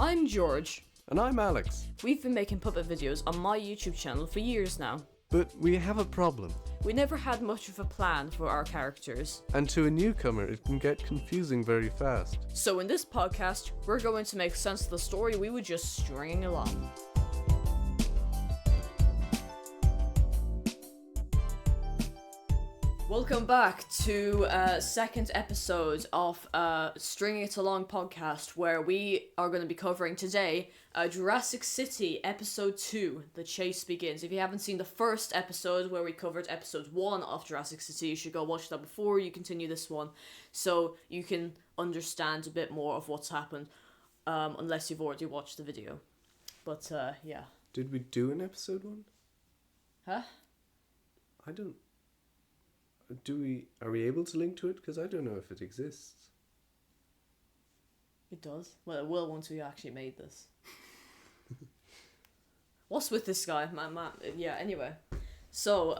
I'm George. And I'm Alex. We've been making puppet videos on my YouTube channel for years now. But we have a problem. We never had much of a plan for our characters. And to a newcomer, it can get confusing very fast. So in this podcast, we're going to make sense of the story we were just stringing along. Welcome back to second episode of Stringing It Along podcast, where we are going to be covering today Jurassic City episode 2, The Chase Begins. If you haven't seen the first episode where we covered episode 1 of Jurassic City, you should go watch that before you continue this one, so you can understand a bit more of what's happened, unless you've already watched the video. But yeah. Did we do an episode 1? Huh? I don't... Are we able to link to it? Because I don't know if it exists. It does. Well, it will once we actually made this. What's with this guy? Yeah, anyway. So,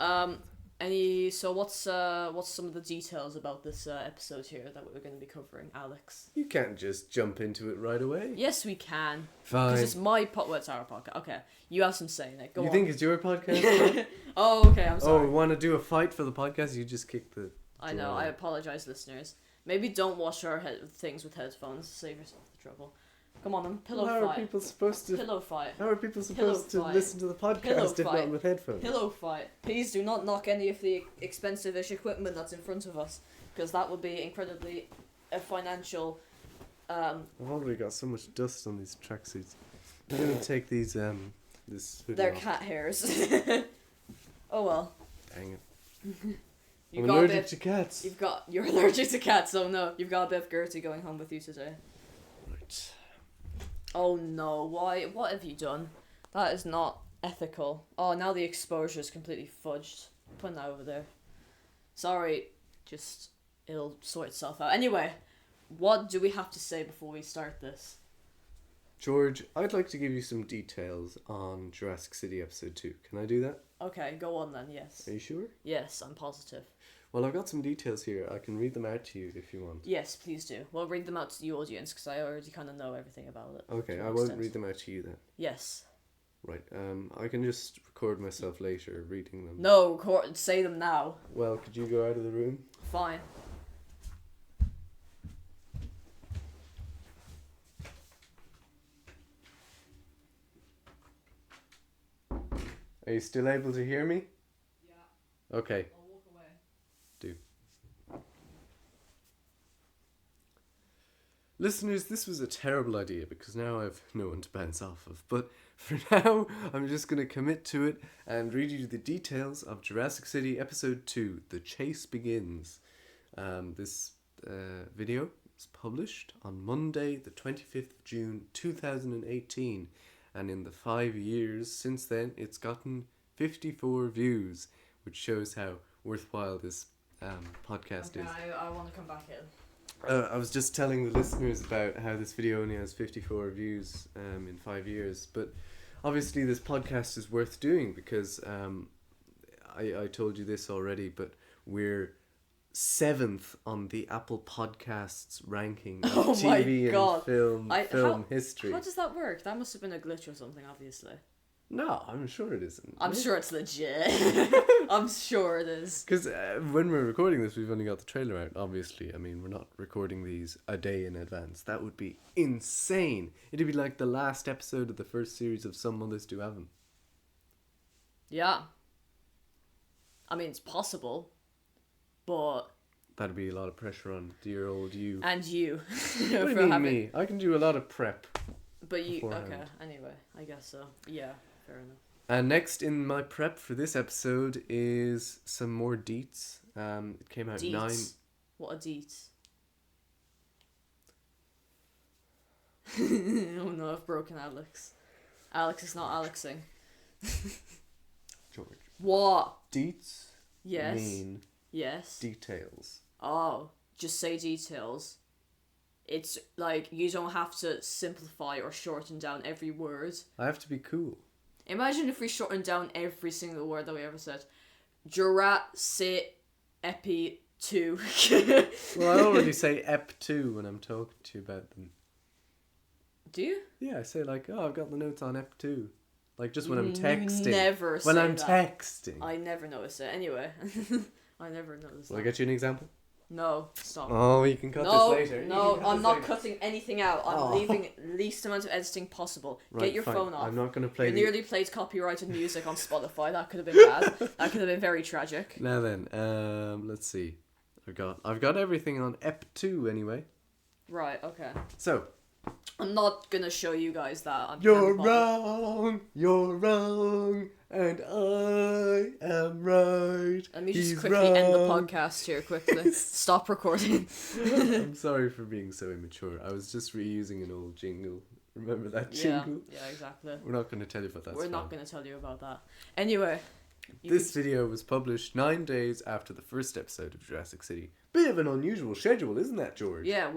what's some of the details about this episode here that we're going to be covering, Alex? You can't just jump into it right away. Yes, we can. Fine. Because it's my well, it's our podcast. Okay, you have some say in it. Go on. You think it's your podcast? Oh, okay, I'm sorry. Oh, we want to do a fight for the podcast? You just kick the... I know, I apologize, listeners. Maybe don't watch our things with headphones. Save yourself the trouble. Come on, then. Pillow fight. How are people supposed to... Pillow fight. How are people supposed to listen to the podcast if not with headphones? Pillow fight. Please do not knock any of the expensive-ish equipment that's in front of us, because that would be incredibly financial... I've already got so much dust on these tracksuits. I'm going to take these, this hoodie They're off. cat hairs. Oh well. Dang it. I'm allergic to cats. You're allergic to cats, oh no. You've got a bit of Gertie going home with you today. Right. Oh no, why? What have you done? That is not ethical. Oh, now the exposure is completely fudged. I'm putting that over there. Sorry, just it'll sort itself out. Anyway, what do we have to say before we start this? George, I'd like to give you some details on Jurassic City episode 2. Can I do that? Okay, go on then, yes. Are you sure? Yes, I'm positive. Well, I've got some details here. I can read them out to you if you want. Yes, please do. Well, read them out to the audience, because I already kind of know everything about it. Okay, I won't read them out to you then. Yes. Right, I can just record myself later reading them. No, say them now. Well, could you go out of the room? Fine. Are you still able to hear me? Yeah. Okay. I'll walk away. Do. Listeners, this was a terrible idea because now I've no one to bounce off of. But for now, I'm just going to commit to it and read you the details of Jurassic City Episode 2, The Chase Begins. This video was published on Monday, the 25th of June, 2018. And in the 5 years since then, it's gotten 54 views, which shows how worthwhile this podcast is. I want to come back in. I was just telling the listeners about how this video only has 54 views in 5 years, but obviously this podcast is worth doing because I told you this already, but we're 7th on the Apple Podcasts ranking of TV and film history. How does that work? That must have been a glitch or something, obviously. No, I'm sure it isn't. I'm sure it's legit. I'm sure it is. Because when we're recording this, we've only got the trailer out, obviously. I mean, we're not recording these a day in advance. That would be insane. It'd be like the last episode of the first series of Some Mothers Do Heaven. Yeah. I mean, it's possible, but... That'd be a lot of pressure on dear old you. And you. What do you mean me? I can do a lot of prep. But you... beforehand. Okay, anyway, I guess so. Yeah, fair enough. And next in my prep for this episode is some more deets. It came out Deets. What a deets. Oh no, I've broken Alex. Alex is not Alexing. George. What? Deets Yes. mean Yes. details. Oh, just say details. It's like you don't have to simplify or shorten down every word. I have to be cool. Imagine if we shortened down every single word that we ever said. Jurassic Epi 2. Well, I already say Ep 2 when I'm talking to you about them. Do you? Yeah, I say like, oh, I've got the notes on Ep 2. Like just when I'm texting. You never say when I'm that. texting. I never notice it. Anyway, I never noticed Will that. I get you an example? No, stop. Oh, you can cut this later. No, I'm not cutting anything out. I'm Oh. leaving least amount of editing possible. Right, Get your fine. phone off. I'm not going to play You nearly played copyrighted music on Spotify. That could have been bad. That could have been very tragic. Now then, let's see. I've got everything on Ep 2 anyway. Right, okay. So, I'm not gonna show you guys that. you're wrong, and I am right. Let me just He's quickly end the wrong. podcast here quickly. Stop recording. I'm sorry for being so immature. I was just reusing an old jingle. Remember that jingle? Yeah, exactly. We're not going to tell you about that. We're not going to tell you about that. Anyway. This video was published 9 days after the first episode of Jurassic City. Bit of an unusual schedule, isn't that, George? Yeah,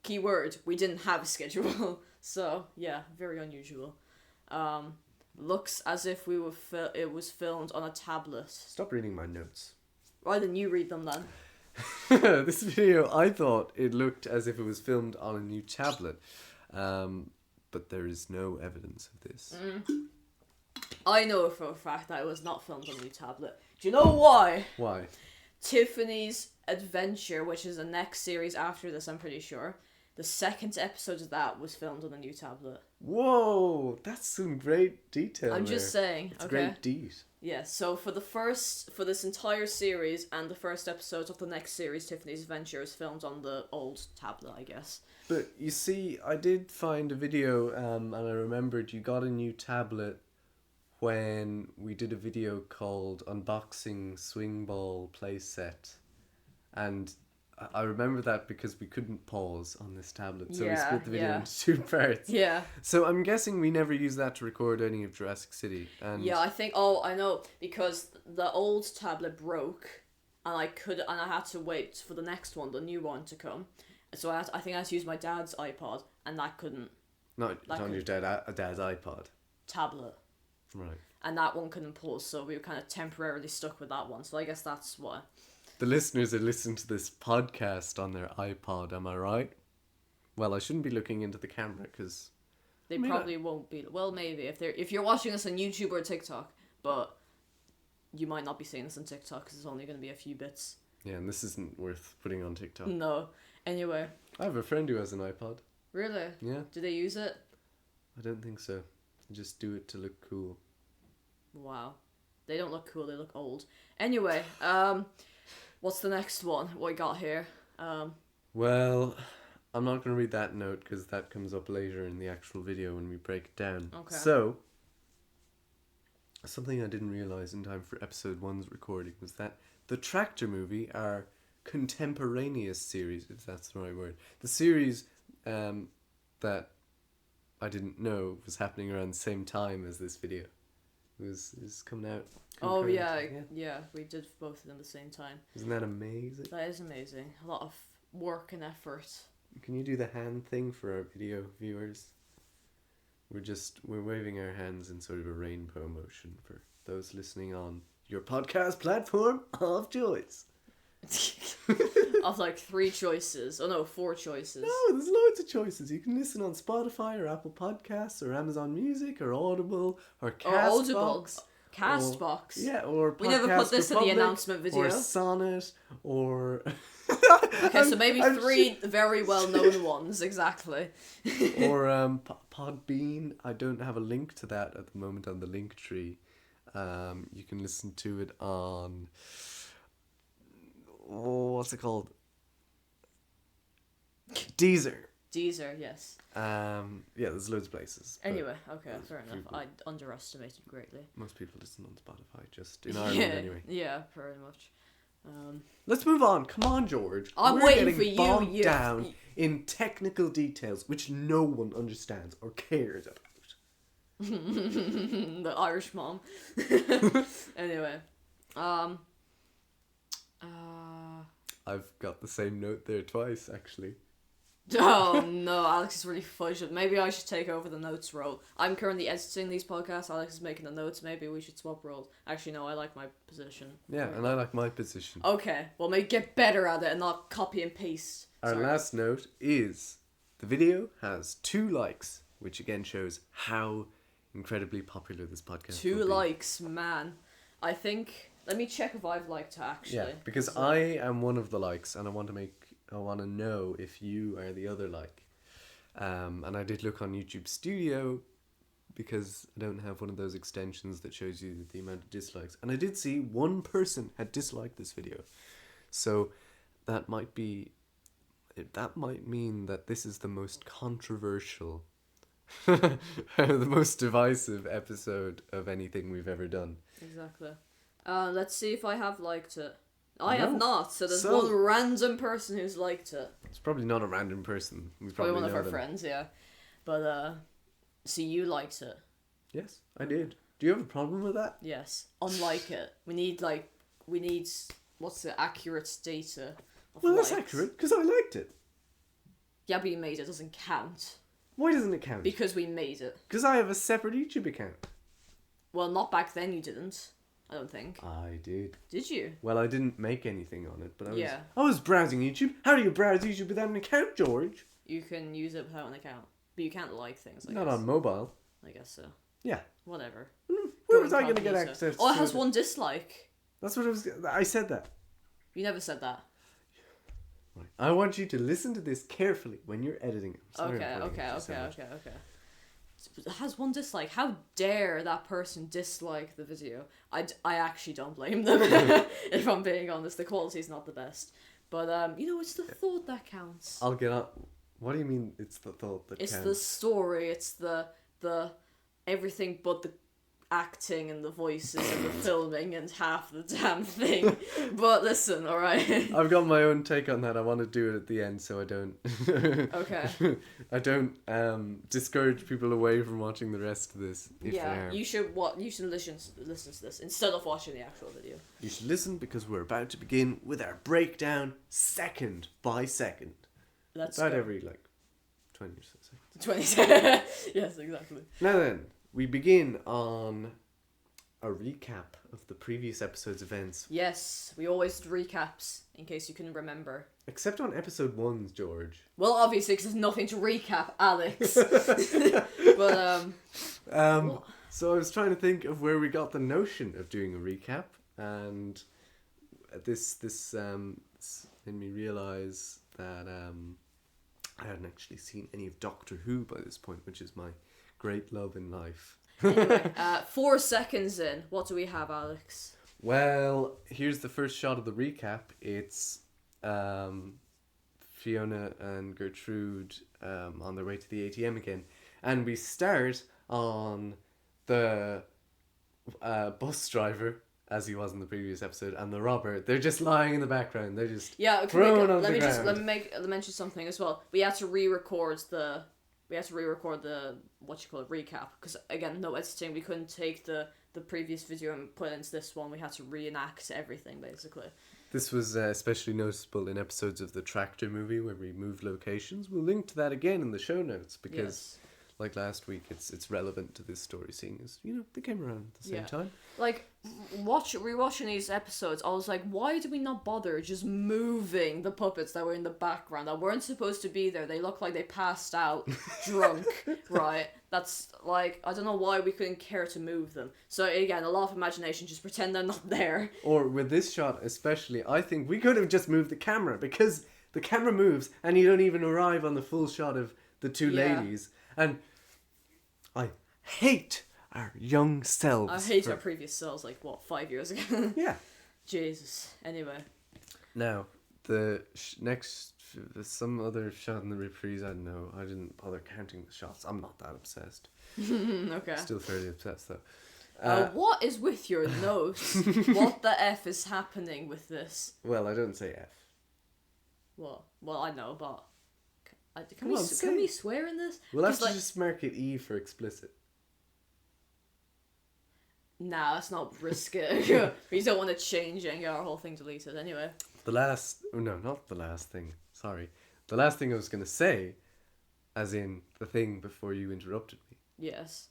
keyword, we didn't have a schedule. So, yeah, very unusual. Looks as if it was filmed on a tablet. Stop reading my notes. Why didn't you read them then? This video, I thought it looked as if it was filmed on a new tablet. But there is no evidence of this. I know for a fact that it was not filmed on a new tablet. Do you know why? Why? Tiffany's Adventure, which is the next series after this, I'm pretty sure. The second episode of that was filmed on a new tablet. Whoa, that's some great detail. I'm just saying. It's okay. great deed. Yeah, so for this entire series and the first episode of the next series, Tiffany's Adventure, is filmed on the old tablet, I guess. But you see, I did find a video, and I remembered you got a new tablet when we did a video called Unboxing Swing Ball Playset. And I remember that because we couldn't pause on this tablet, so we split the video into 2 parts. Yeah. So I'm guessing we never used that to record any of Jurassic City. And Yeah, I think. Oh, I know, because the old tablet broke, and I had to wait for the next one, the new one, to come. So I think I had to use my dad's iPod, and that couldn't. Not on your dad's iPod. Tablet. Right. And that one couldn't pause, so we were kind of temporarily stuck with that one. So I guess that's why. The listeners are listening to this podcast on their iPod, am I right? Well, I shouldn't be looking into the camera because they probably won't be. Well, maybe if you're watching us on YouTube or TikTok, but you might not be seeing this on TikTok because it's only going to be a few bits. Yeah, and this isn't worth putting on TikTok. No. Anyway. I have a friend who has an iPod. Really? Yeah. Do they use it? I don't think so. They just do it to look cool. Wow. They don't look cool, they look old. Anyway, what's the next one? What we got here? Well, I'm not going to read that note because that comes up later in the actual video when we break it down. Okay. So, something I didn't realise in time for episode 1's recording was that the Tractor movie, our contemporaneous series, if that's the right word, the series that I didn't know was happening around the same time as this video. Is coming out. Oh yeah, we did both of them at the same time. Isn't that amazing? That is amazing. A lot of work and effort. Can you do the hand thing for our video viewers? We're waving our hands in sort of a rainbow motion for those listening on your podcast platform of choice. Of like 3 choices. Oh no, 4 choices. No, there's loads of choices. You can listen on Spotify or Apple Podcasts or Amazon Music or Audible or Castbox. Castbox. Yeah, or we never put this Republic, in the announcement video. Or Sonnet, or... Okay, so maybe 3 very well-known ones, exactly. Or Podbean. I don't have a link to that at the moment on the link tree. You can listen to it on... what's it called? Deezer. Deezer, yes. Yeah, there's loads of places. Anyway, okay, fair enough. I underestimated greatly. Most people listen on Spotify, just in Ireland anyway. Yeah, pretty much. Let's move on. Come on, George. I'm We're waiting getting for you. bogged down in technical details which no one understands or cares about. The Irish mom. Anyway, I've got the same note there twice, actually. Oh no, Alex is really fudged. Maybe I should take over the notes role. I'm currently editing these podcasts. Alex is making the notes. Maybe we should swap roles. Actually, no, I like my position. Yeah, and I like my position. Okay, well, maybe get better at it and not copy and paste. Our last note is The video has 2 likes, which again shows how incredibly popular this podcast 2 will be. likes, man. I think... Let me check if I've liked it, actually. Yeah, because I am one of the likes, and I want to know if you are the other like. And I did look on YouTube Studio, because I don't have one of those extensions that shows you the amount of dislikes. And I did see 1 person had disliked this video. So that might mean that this is the most controversial, the most divisive episode of anything we've ever done. Exactly. Let's see if I have liked it. I have No. not, so there's one random person who's liked it. It's probably not a random person. We Probably one of know our them. friends, yeah. But, so you liked it. Yes, I did. Do you have a problem with that? Yes. Unlike it. We need, what's the accurate data of Well, likes. that's accurate, because I liked it. Yeah, but you made it. Doesn't count. Why doesn't it count? Because we made it. Because I have a separate YouTube account. Well, not back then you didn't. I don't think. I did. Did you? Well, I didn't make anything on it, but Yeah. I was browsing YouTube. How do you browse YouTube without an account, George? You can use it without an account. But you can't like things, I Not guess. on mobile. I guess so. Yeah. Whatever. Where was I going to get Incognito. access Oh, it to has 1 dislike. That's what I said that. You never said that. Right. I want you to listen to this carefully when you're editing it. I'm sorry Okay, I'm pointing okay, at you so okay, much. okay, okay. It has 1 dislike. How dare that person dislike the video? I actually don't blame them. If I'm being honest, the quality's not the best. But, it's the thought that counts. I'll get on. What do you mean it's the thought that It's counts? the story, it's the everything but the acting and the voices and the filming and half the damn thing. But listen, alright? I've got my own take on that. I want to do it at the end so I don't... Okay. I don't discourage people away from watching the rest of this if they Yeah, are. you should listen to this instead of watching the actual video. You should listen because we're about to begin with our breakdown second by second. Let's About go. every 20 or so seconds. 20 Yes, exactly. Now then, we begin on a recap of the previous episode's events. Yes, we always do recaps in case you couldn't remember. Except on episode 1's, George. Well, obviously, because there's nothing to recap, Alex. But So I was trying to think of where we got the notion of doing a recap, and this made me realise that I hadn't actually seen any of Doctor Who by this point, which is my great love in life. anyway, 4 seconds in, what do we have, Alex? Well, here's the first shot of the recap. It's Fiona and Gertrude on their way to the ATM again. And we start on the bus driver, as he was in the previous episode, and the robber. They're just lying in the background. They're just thrown on the ground. Let me mention something as well. We had to re-record the recap because again, no editing. We couldn't take the previous video and put it into this one. We had to reenact everything basically. This was especially noticeable in episodes of the Tractor movie where we moved locations. We'll link to that again in the show notes because, like last week, it's relevant to this story, seeing as they came around at the same time. Like rewatching these episodes, I was like, why did we not bother just moving the puppets that were in the background that weren't supposed to be there? They look like they passed out drunk, right? That's like, I don't know why we couldn't care to move them. So again, a lot of imagination, just pretend they're not there. Or with this shot especially, I think we could have just moved the camera because the camera moves and you don't even arrive on the full shot of the 2 ladies. And I hate our young selves. I hate our previous selves, 5 years ago? Yeah. Jesus. Anyway. Now, the next, some other shot in the reprise, I don't know. I didn't bother counting the shots. I'm not that obsessed. Okay. Still fairly obsessed, though. What is with your nose? What the F is happening with this? Well, I don't say F. Well, I know, but... Can Come on, we swear in this? We'll have 'Cause, to just mark it E for explicit. Nah, let's not risk it. We don't want to change and get our whole thing deleted anyway. Not the last thing. Sorry. The last thing I was going to say, as in the thing before you interrupted me, Yes.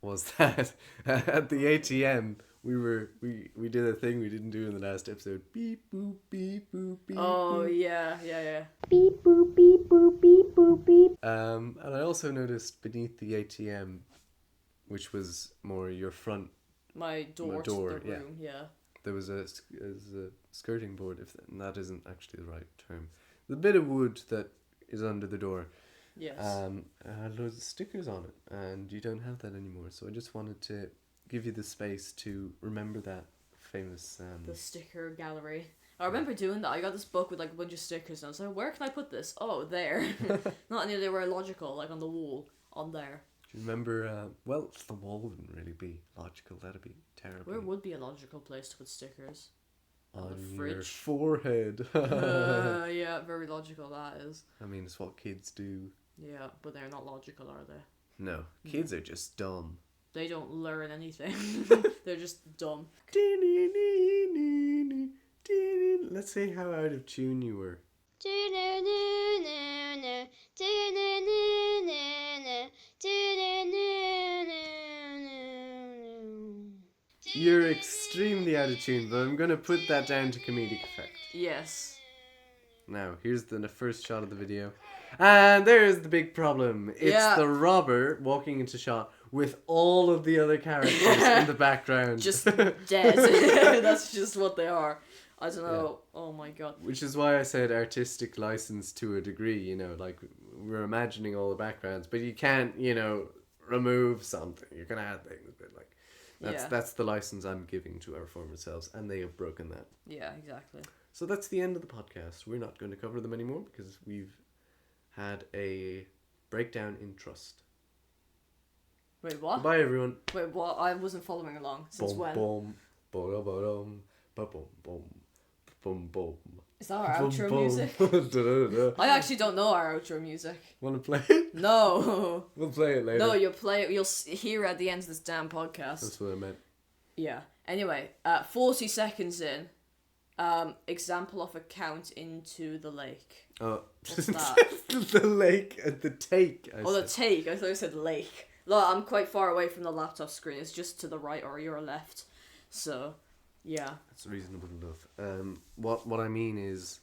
was that at the ATM, we did a thing we didn't do in the last episode. Beep, boop, beep, boop, beep, Oh, boop. yeah. Beep boop beep boop beep boop beep. And I also noticed beneath the ATM, which was more your front, My door to door, the room, yeah. there was a skirting board, and that isn't actually the right term. The bit of wood that is under the door. Yes. Had loads of stickers on it, and you don't have that anymore. So I just wanted to give you the space to remember that famous. The sticker gallery. I remember doing that. I got this book with like a bunch of stickers, and I was like, "Where can I put this?" Oh, there. Not any they were logical, like on the wall, on there. Do you remember? Well, the wall wouldn't really be logical. That'd be terrible. Where would be a logical place to put stickers? On the your fridge. forehead. Yeah, very logical that is. I mean, it's what kids do. Yeah, but they're not logical, are they? No, kids are just dumb. They don't learn anything. They're just dumb. Let's see how out of tune you were. You're extremely out of tune, but I'm going to put that down to comedic effect. Yes. Now, here's the first shot of the video. And there's the big problem. It's the robber walking into shot with all of the other characters in the background. Just dead. That's just what they are. I don't know. Yeah. Oh my god. Which is why I said artistic license to a degree, you know, like we're imagining all the backgrounds, but you can't, you know, remove something. You can add things, but like that's the license I'm giving to our former selves, and they have broken that. Yeah, exactly. So that's the end of the podcast. We're not going to cover them anymore because we've had a breakdown in trust. Wait, what? Bye, everyone. Wait, what? I wasn't following along. Since when? Boom, boom, boom, boom, boom, boom, boom. Is that our outro music? I actually don't know our outro music. Want to play it? No. We'll play it later. No, you'll play it. You'll hear it at the end of this damn podcast. That's what I meant. Yeah. Anyway, 40 seconds in. Example of a count into the lake. Oh, what's that? The lake at the take. The take. I thought you said lake. Look, I'm quite far away from the laptop screen. It's just to the right or your left. So, yeah. That's reasonable enough. What I mean is,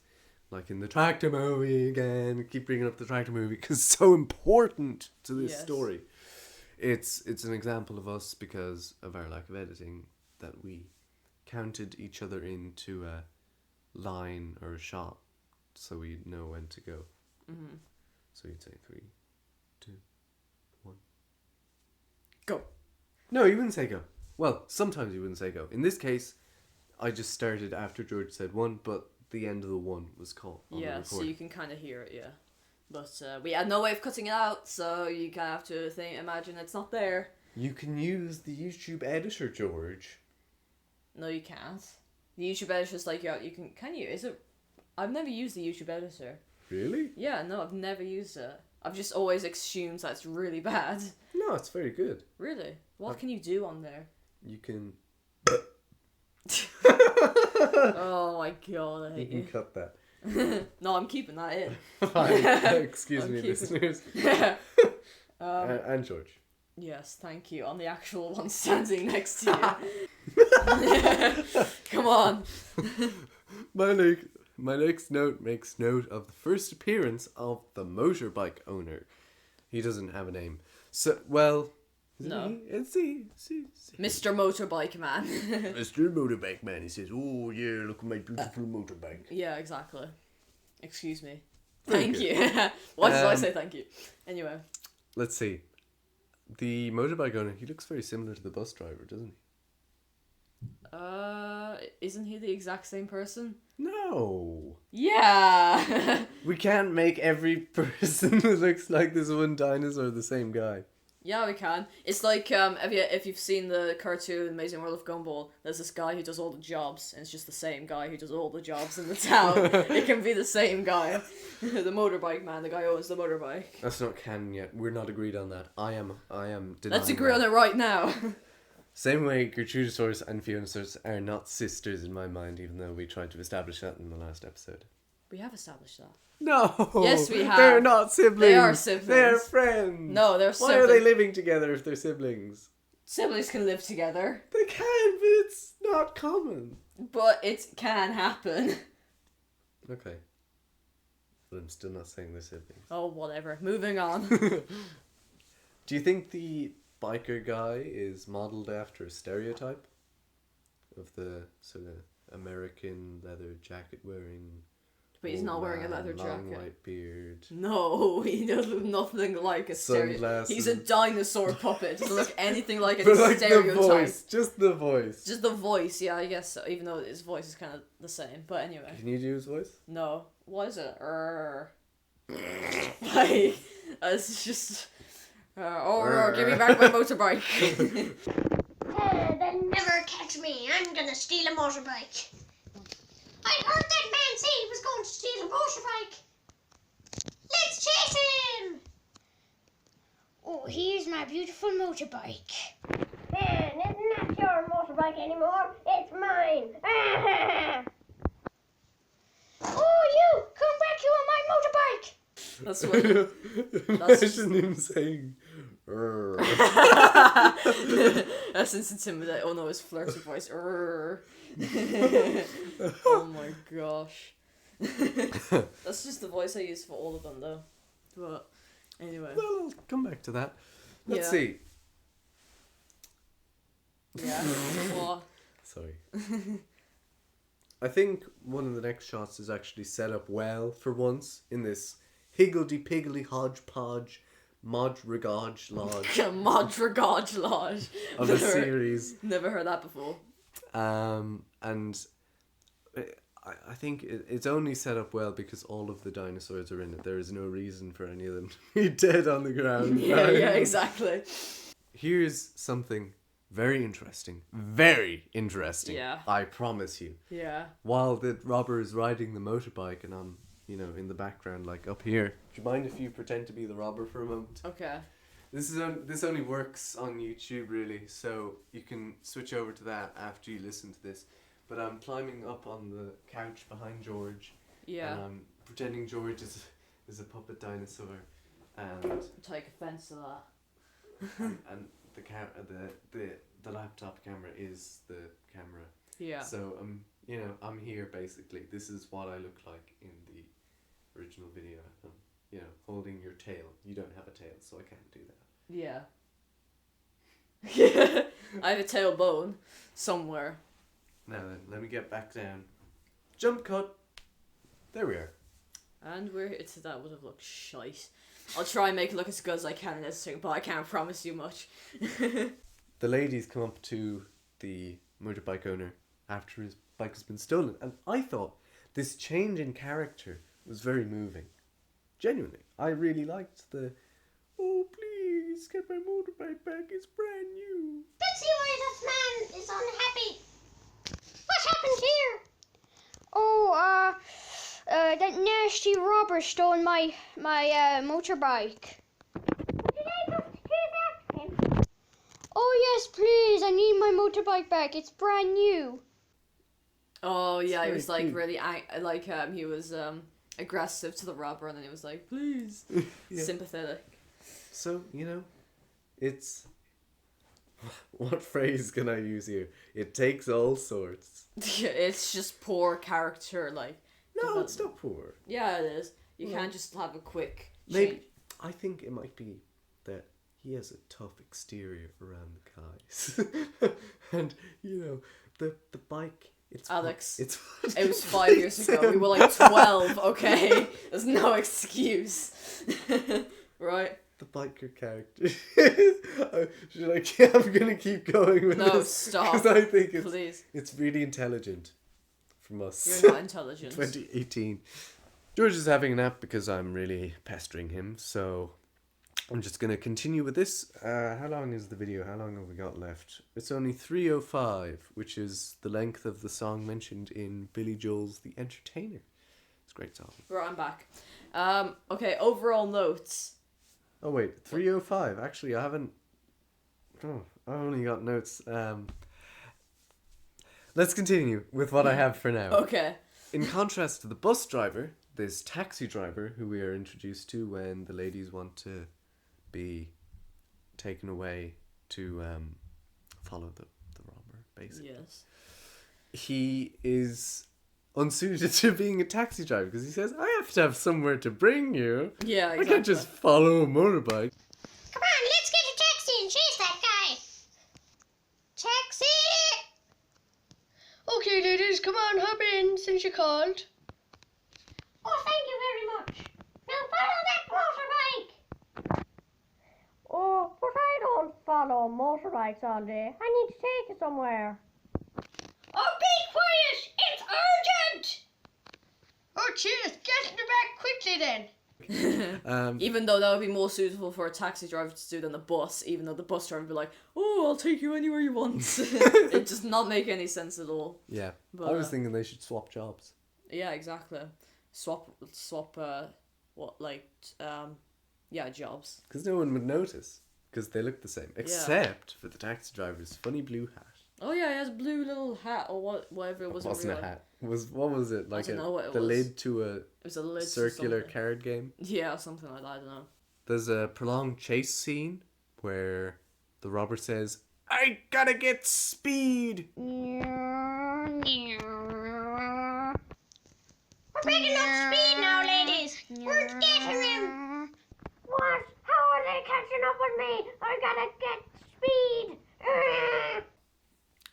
like in the tractor movie again. Keep bringing up the tractor movie because it's so important to this story. It's an example of us because of our lack of editing that we counted each other into a line or a shot so we'd know when to go. Mm-hmm. So you'd say 3, 2, 1. Go. No, you wouldn't say go. Well, sometimes you wouldn't say go. In this case, I just started after George said 1, but the end of the 1 was called. Yeah, so you can kind of hear it, yeah. But we had no way of cutting it out, so you kind of have to imagine it's not there. You can use the YouTube editor, George. No, you can't. The YouTube editor's like, you can you? Is it? I've never used the YouTube editor. Really? Yeah, no, I've never used it. I've just always assumed that's really bad. No, it's very good. Really? What can you do on there? You can... Oh my god, I hate you. You can cut that. No, I'm keeping that in. Excuse me, listeners. And George. Yes, thank you. I'm the actual one standing next to you. Come on. My next note makes note of the first appearance of the motorbike owner. He doesn't have a name. So, well... No. It's he. Mr. Motorbike Man. Mr. Motorbike Man. He says, oh yeah, look at my beautiful motorbike. Yeah, exactly. Excuse me. Very thank good. you. Why did I say thank you? Anyway. Let's see. The motorbike owner, he looks very similar to the bus driver, doesn't he? Isn't he the exact same person? No. Yeah. We can't make every person who looks like this one dinosaur the same guy. Yeah, we can. It's like if you've seen the cartoon Amazing World of Gumball, there's this guy who does all the jobs, and it's just the same guy who does all the jobs in the town. It can be the same guy. The motorbike man, the guy who owns the motorbike. That's not canon yet. We're not agreed on that. I am denying. Let's agree on it right now. Same way Gertrudosaurus and Fionasaurus are not sisters in my mind, even though we tried to establish that in the last episode. We have established that. No. Yes, we have. They're not siblings. They are siblings. They're friends. No, they're siblings. Why are they living together if they're siblings? Siblings can live together. They can, but it's not common. But it can happen. Okay. But I'm still not saying they're siblings. Oh, whatever. Moving on. Do you think the biker guy is modelled after a stereotype of the sort of American leather jacket wearing? But he's not wearing a leather long jacket. white beard. No, he does look nothing like a stereotype. Sunglasses. He's a dinosaur puppet. Doesn't look anything like a But like stereotype. the voice, just the voice. Just the voice, yeah, I guess so. Even though his voice is kind of the same. But anyway. Can you do his voice? No. What is it? Like, it's just... give me back my motorbike. They'll never catch me. I'm gonna steal a motorbike. I heard that man say he was going to steal a motorbike. Let's chase him. Oh, here's my beautiful motorbike. Man, it's not your motorbike anymore. It's mine. Oh, you! Come back here on my motorbike. That's what... Imagine him saying... That's intimidating. Oh no, his flirty voice. Oh my gosh. That's just the voice I use for all of them though. But anyway. Well, I'll come back to that. Let's Yeah. see. Yeah. What? Sorry. I think one of the next shots is actually set up well for once in this higgledy-piggledy hodgepodge Modrigage Lodge Modrigage Lodge. of a series. Never heard that before. And I think it's only set up well because all of the dinosaurs are in it. There is no reason for any of them to be dead on the ground. Yeah, yeah, exactly. Here's something very interesting. Very interesting. Yeah. I promise you. Yeah. While the robber is riding the motorbike and I'm, in the background, like up here. Do you mind if you pretend to be the robber for a moment? Okay. This only works on YouTube really, so you can switch over to that after you listen to this. But I'm climbing up on the couch behind George. Yeah. And I'm pretending George is a puppet dinosaur, and Take offense to that. and the laptop camera is the camera. Yeah. So I'm here basically. This is what I look like in the original video. Holding your tail. You don't have a tail, so I can't do that. Yeah. Yeah. I have a tailbone somewhere. Now then, let me get back down. Jump cut. There we are. And that would have looked shite. I'll try and make it look as good as I can in this thing, but I can't promise you much. The ladies come up to the motorbike owner after his bike has been stolen, and I thought this change in character was very moving. Genuinely, I really liked the, oh please, get my motorbike back, it's brand new. Let's see why this man is unhappy. What happened here? Oh, that nasty robber stole my motorbike. Did I have to take after him? Oh yes, please, I need my motorbike back. It's brand new. Oh yeah, he very was like cute. really he was aggressive to the robber, and then he was like, please, Yeah. sympathetic. So, it's... What phrase can I use here? It takes all sorts. It's just poor character, like. No, it's not poor. Yeah, it is. You Well, can't just have a quick Maybe change. I think it might be that he has a tough exterior around the guys. And, the bike... Alex, It's it was 5 years ago. We were like 12, okay? There's no excuse. Right? the biker character. I'm gonna keep going with No, this. stop. Because I think Please. it's really intelligent from us. You're not intelligent. 2018. George is having a nap because I'm really pestering him, so I'm just going to continue with this. How long is the video? How long have we got left? It's only 3:05, which is the length of the song mentioned in Billy Joel's The Entertainer. It's a great song. Right, I'm back. Okay, overall notes. Oh wait, 3:05. Actually, I haven't... Oh, I only got notes. Let's continue with what I have for now. Okay. In contrast to the bus driver, this taxi driver who we are introduced to when the ladies want to be taken away to follow the robber, basically. Yes. He is unsuited to being a taxi driver because he says, I have to have somewhere to bring you. Yeah, exactly. I can't just follow a motorbike. Come on, let's get a taxi and chase that guy. Taxi! Okay, ladies, come on, hop in since you called. Oh, thank you very much. Now follow that motorbike. Oh, but I don't follow motorbikes all day. I need to take you somewhere. Oh, be quiet! It's urgent! Oh, cheers, get in the back quickly then. Even though that would be more suitable for a taxi driver to do than the bus, even though the bus driver would be like, oh, I'll take you anywhere you want. It does not make any sense at all. Yeah, But, I was thinking they should swap jobs. Yeah, exactly. Swap, jobs. Because no one would notice. Because they look the same. Except for the taxi driver's funny blue hat. Oh yeah, he has a blue little hat or whatever it was. It wasn't a hat. What was it? Like don't know what it the was. lid to a It was a lid to circular something. card game. Yeah, something like that. I don't know. There's a prolonged chase scene where the robber says, I gotta get speed! We're picking up speed now, ladies. We're getting him. What? How are they catching up with me? I gotta get speed.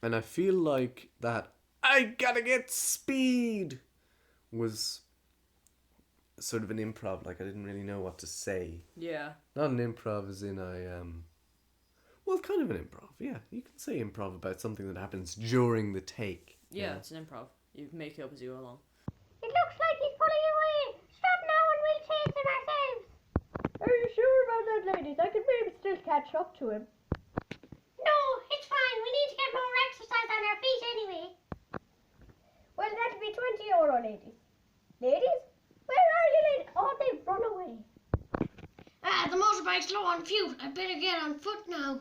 And I feel like that I gotta get speed was sort of an improv. Like I didn't really know what to say. Yeah. Not an improv as in well, kind of an improv. Yeah, you can say improv about something that happens during the take. you Yeah, know? it's an improv. You make it up as you go along. It looks like he's pulling away. Stop now and we'll chase him ourselves. Are you sure about that, ladies? I could maybe still catch up to him. No, it's fine. We need to get more exercise on our feet anyway. Well, that'd be €20, ladies. Ladies? Where are you, ladies? Oh, they've run away. The motorbike's low on fuel. I better get on foot now.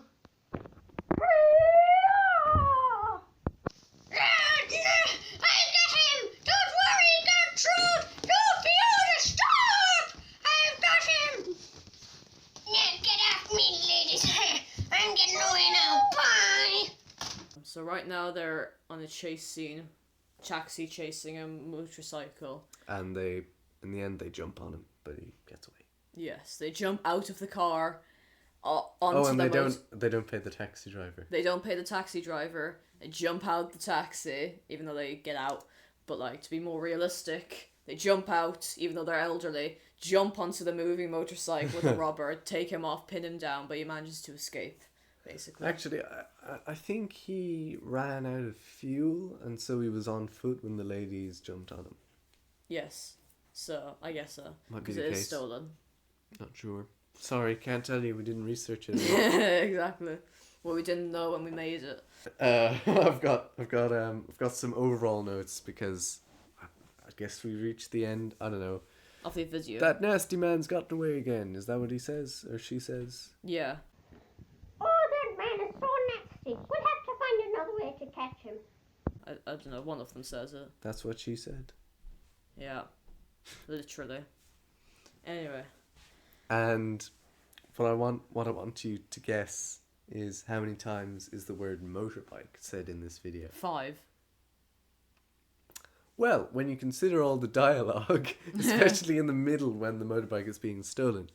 I got him! Don't worry, Gertrude! You'll be able to stop! I've got him! Now get off me, ladies. I'm getting away now. Bye! So right now they're on a chase scene, taxi chasing a motorcycle. And they, in the end, they jump on him, but he gets away. Yes, they jump out of the car onto And the they don't pay the taxi driver. They don't pay the taxi driver. They jump out the taxi, even though they get out. But like to be more realistic, they jump out, even though they're elderly. Jump onto the moving motorcycle with the robber, take him off, pin him down, but he manages to escape. Basically. Actually, I think he ran out of fuel, and so he was on foot when the ladies jumped on him. Yes. So I guess so. Might be Because the it is case. stolen. Not sure. Sorry, can't tell you. We didn't research it. Exactly. Well, we didn't know when we made it. I've got some overall notes because I guess we reached the end. I don't know. Of the video. That nasty man's gotten away again. Is that what he says or she says? Yeah. Oh, that man is so nasty. We'll have to find another way to catch him. I don't know. One of them says it. That's what she said. Yeah. Literally. Anyway. And what I want you to guess is how many times is the word motorbike said in this video? 5. Well, when you consider all the dialogue, especially in the middle when the motorbike is being stolen,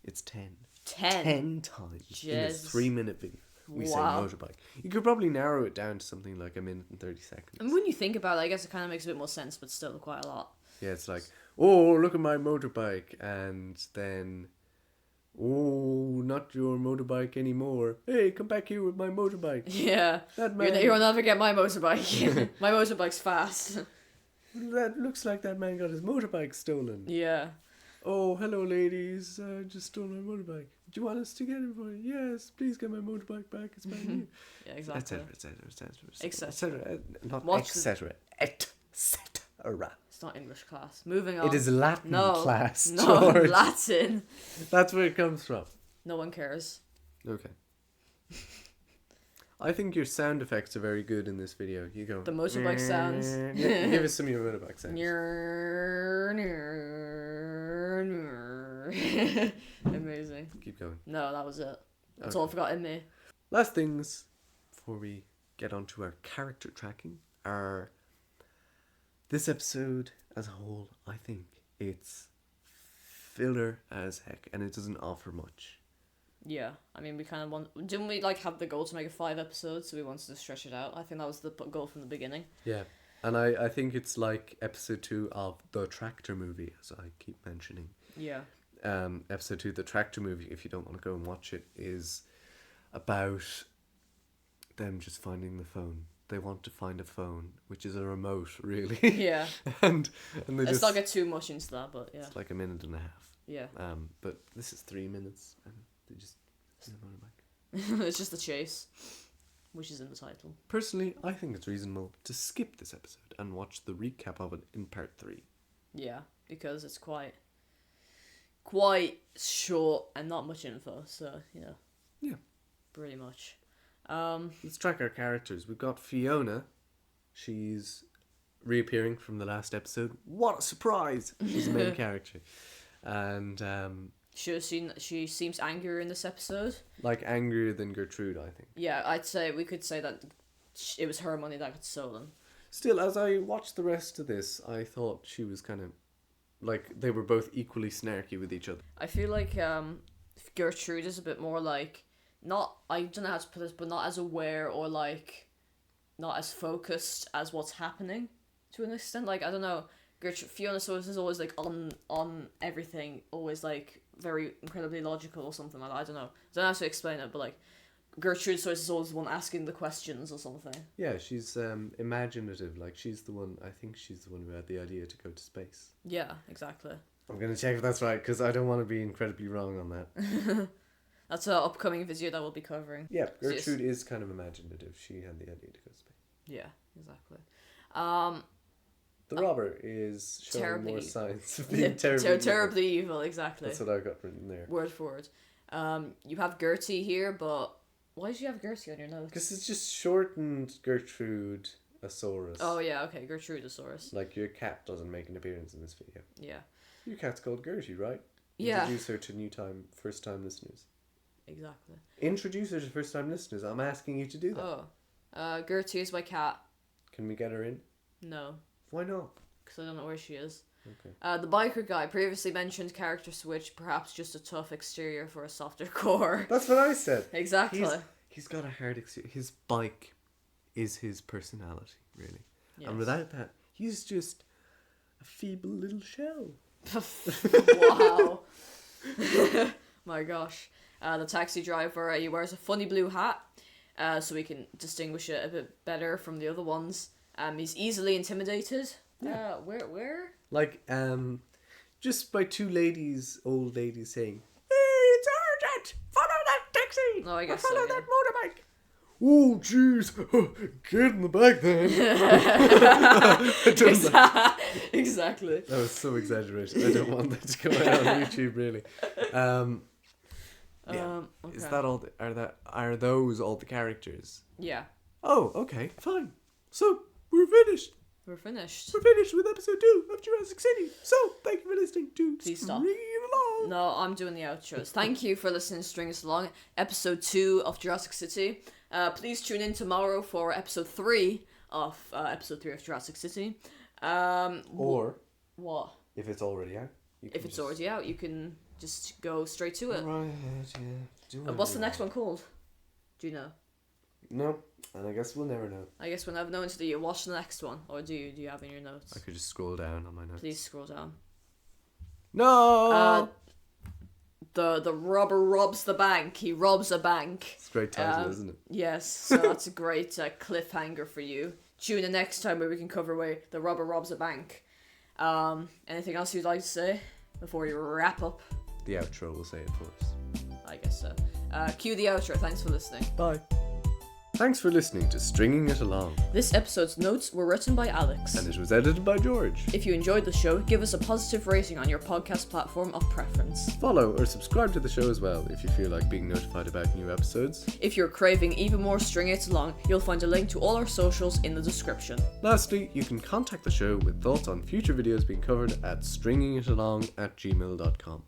it's 10. 10. 10 times in a Jesus. 3-minute video. We say Wow. motorbike. You could probably narrow it down to something like 1 minute and 30 seconds. And when you think about it, I guess it kind of makes a bit more sense, but still quite a lot. Yeah, it's like, oh, look at my motorbike. And then, oh, not your motorbike anymore. Hey, come back here with my motorbike. Yeah. That man, You'll never get my motorbike. My motorbike's fast. that looks like that man got his motorbike stolen. Yeah. Oh, hello, ladies. I just stole my motorbike. Do you want us to get it for you? Yes, please get my motorbike back. It's brand new. Yeah, exactly. Etc. Etc. Not What's etc. Etc. It's not English class. Moving on. It is Latin no, class, No, George. Latin. That's where it comes from. No one cares. Okay. I think your sound effects are very good in this video. You go. The motorbike sounds. Yeah, give us some of your motorbike sounds. Amazing. Keep going. No, that was it. That's all I've got in me. Last things before we get on to our character tracking are This episode as a whole, I think it's filler as heck, and it doesn't offer much. Yeah, I mean, we kind of didn't we like have the goal to make it 5 episodes, so we wanted to stretch it out. I think that was the goal from the beginning. Yeah, and I think it's like episode 2 of the Tractor movie, as I keep mentioning. Yeah. Episode 2, the Tractor movie, if you don't want to go and watch it, is about them just finding the phone. They want to find a phone, which is a remote, really. Yeah. and they Let's just... not get too much into that, but yeah. It's like a minute and a half. Yeah. But this is 3 minutes, and they just... motorbike. It's just the chase, which is in the title. Personally, I think it's reasonable to skip this episode and watch the recap of it in part 3. Yeah, because it's quite short and not much info, so, you know. Yeah. Pretty much. Let's track our characters. We've got Fiona. She's reappearing from the last episode. What a surprise! She's the main character. And, she seems angrier in this episode. like, angrier than Gertrude, I think. Yeah, we could say that it was her money that got stolen. Still, as I watched the rest of this, I thought she was kind of... like, they were both equally snarky with each other. I feel like Gertrude is a bit more like, I don't know how to put this, but not as aware or like, not as focused as what's happening to an extent. Like, I don't know, Fiona is always like on everything, always like very incredibly logical or something like that. I don't know how to explain it, but like, Gertrude is always the one asking the questions or something. Yeah, she's imaginative. Like, I think she's the one who had the idea to go to space. Yeah, exactly. I'm going to check if that's right, because I don't want to be incredibly wrong on that. That's an upcoming video that we'll be covering. Yeah, Gertrude is kind of imaginative. She had the idea to go to space. Yeah, exactly. The robber is showing terribly more signs of being terribly evil. evil, exactly. That's what I got written there. Word for word. You have Gertie here, but why did you have Gertie on your notes? Because it's just shortened Gertrude-asaurus. Oh yeah, okay, Gertrudeosaurus. Like, your cat doesn't make an appearance in this video. Yeah. Your cat's called Gertie, right? Yeah. Introduce her to first-time listeners. Exactly. Introduce her to first-time listeners. I'm asking you to do that. Oh. Gertie is my cat. Can we get her in? No. Why not? Because I don't know where she is. Okay. The biker guy, previously mentioned character switch, perhaps just a tough exterior for a softer core. That's what I said. Exactly. He's got a hard exterior. His bike is his personality, really. Yes. And without that, he's just a feeble little shell. Wow. My gosh. The taxi driver, he wears a funny blue hat, so we can distinguish it a bit better from the other ones. He's easily intimidated. Yeah. Where? Like, just by old ladies saying, "Hey, it's urgent! Follow that taxi! Oh, I guess follow so, yeah. that motorbike!" Oh, jeez! Get in the back then! Exactly. That was so exaggerated. I don't want that to come out on YouTube, really. Yeah. Okay. Is that all? Are those all the characters? Yeah. Oh, okay, fine. So we're finished. We're finished. We're finished with episode 2 of Jurassic City. So thank you for listening to Please stop. String It Along. No, I'm doing the outros. Thank you for listening to String Us Along, episode 2 of Jurassic City. Please tune in tomorrow for episode 3 of Jurassic City. Or what? if it's already out. If it's already out, you can just go straight to it. Right, yeah. What's the next one called? Do you know? No, and I guess we'll never know. I guess we'll never know until you watch the next one. Or do you have in your notes? I could just scroll down on my notes. Please scroll down. No! The robber robs the bank. He robs a bank. It's a great title, isn't it? Yes, so that's a great cliffhanger for you. Tune in next time where we can cover where the robber robs a bank. Anything else you'd like to say before we wrap up? The outro will say it for us. I guess so. Cue the outro. Thanks for listening. Bye. Thanks for listening to Stringing It Along. This episode's notes were written by Alex. And it was edited by George. If you enjoyed the show, give us a positive rating on your podcast platform of preference. Follow or subscribe to the show as well if you feel like being notified about new episodes. If you're craving even more String It Along, you'll find a link to all our socials in the description. Lastly, you can contact the show with thoughts on future videos being covered at stringingitalong@gmail.com.